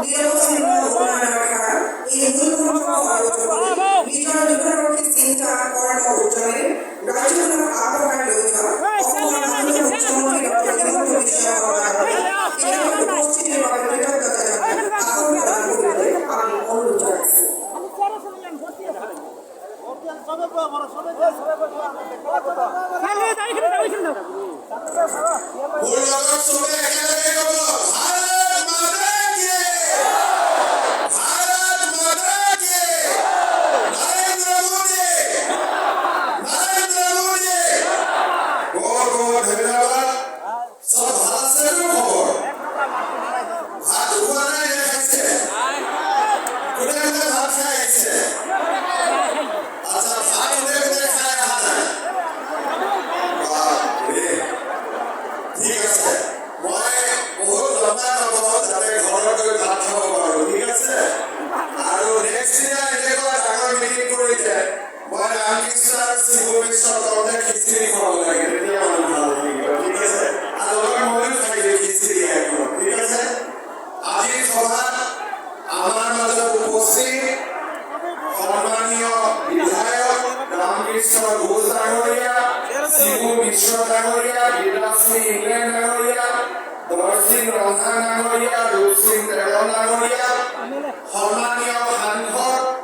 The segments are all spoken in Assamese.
নিৰবচ্ছিন্ন উন্নয়ন ৰাখা এই মূলমন্ত্ৰ আলোচনা নিজৰ দুঃখী চিন্তা কৰ্ম উজ্জ্বলে ৰাজ্যখনৰ আহ্বান লৈ যোৱা অসমৰ মাননীয় মুখ্যমন্ত্ৰী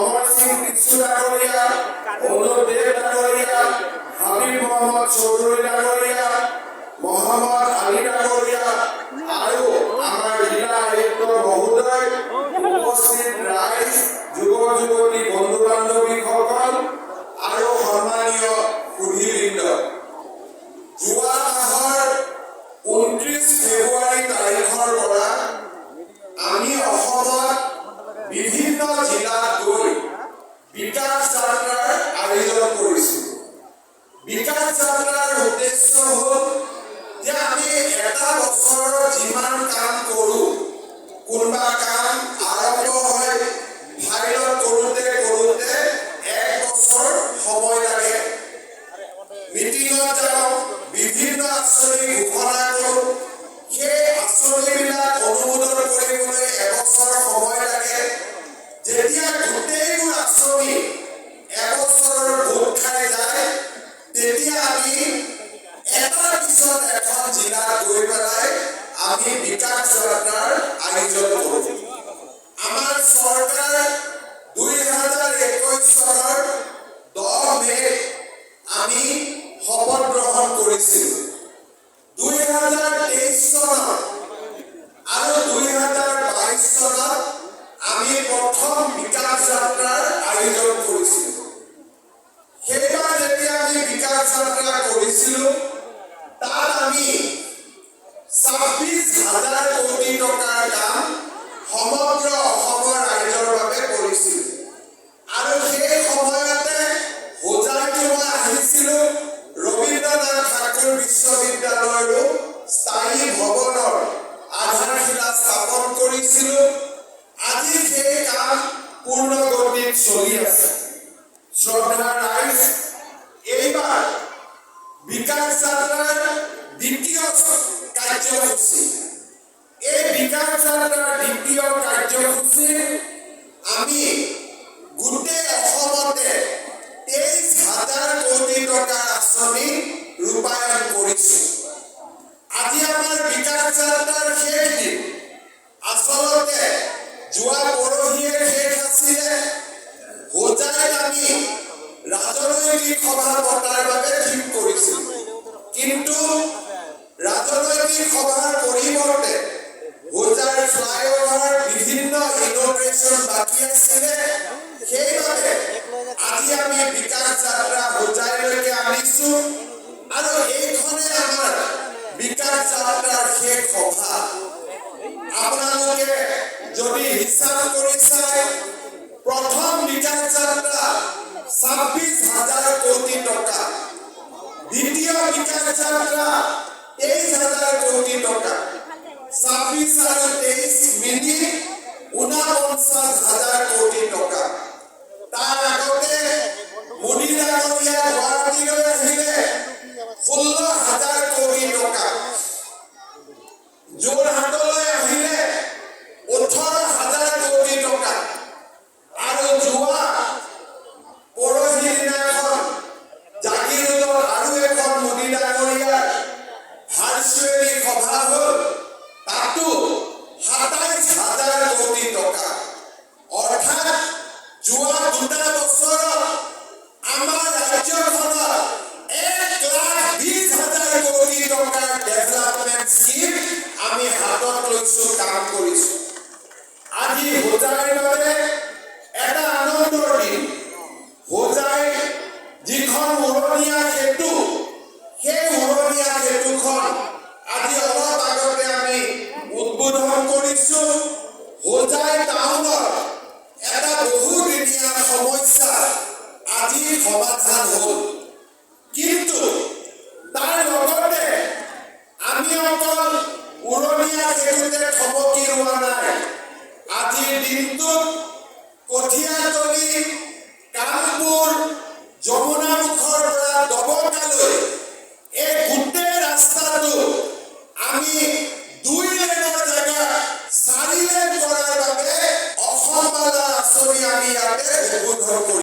ডক্টৰ হিমন্ত বিশ্ব শৰ্মাৰ উপস্থিতিৰ বাবে কৃতজ্ঞতা জনাই আসন গ্ৰহণ কৰিবলৈ আমি অনুৰোধ জনাইছোঁ। ছাব্বিছ আৰু 23 মিলি 49,000 কোটি টকা তাৰ আগতে মোদী ডাঙৰীয়া গুৱাহাটীলৈ আহিলে 16,000 কোটি টকা, যোৰহাটলৈ আহিলে 18,000 কোটি টকা, আৰু যোৱা পৰহি দিনাখন জাগিৰোডত আৰু এখন মোদী ডাঙৰীয়াৰ ভাৰ্চুৱেলি সভা হ'ল, তাতো 27,000 কোটি টকা। অৰ্থাৎ যোৱা 2 বছৰত আমাৰ ৰাজ্যখনত 1,20,000 কোটি টকাৰ ডেভেলপমেণ্ট স্কিম আমি হাতত লৈছোঁ, কাম কৰিছোঁ। আজি হোজাইৰ বাবে এটা আনন্দৰ দিন। হোজাই যিখন উৰণীয়া সেতু, সেই উৰণীয়া সেতুখন আজি অলপ আগতে আমি উদ্বোধন কৰিছোঁ। হোজাই টাউনৰ এটা বহুদিনীয়া সমস্যা আজি সমাধান হ'ল। কিন্তু তাৰ লগতে আমি অকল উৰণীয়া সেতুতে থমকি ৰোৱা নাই। আজিৰ দিনটোত কঠীয়াতলী, কামপুৰ, যমুনা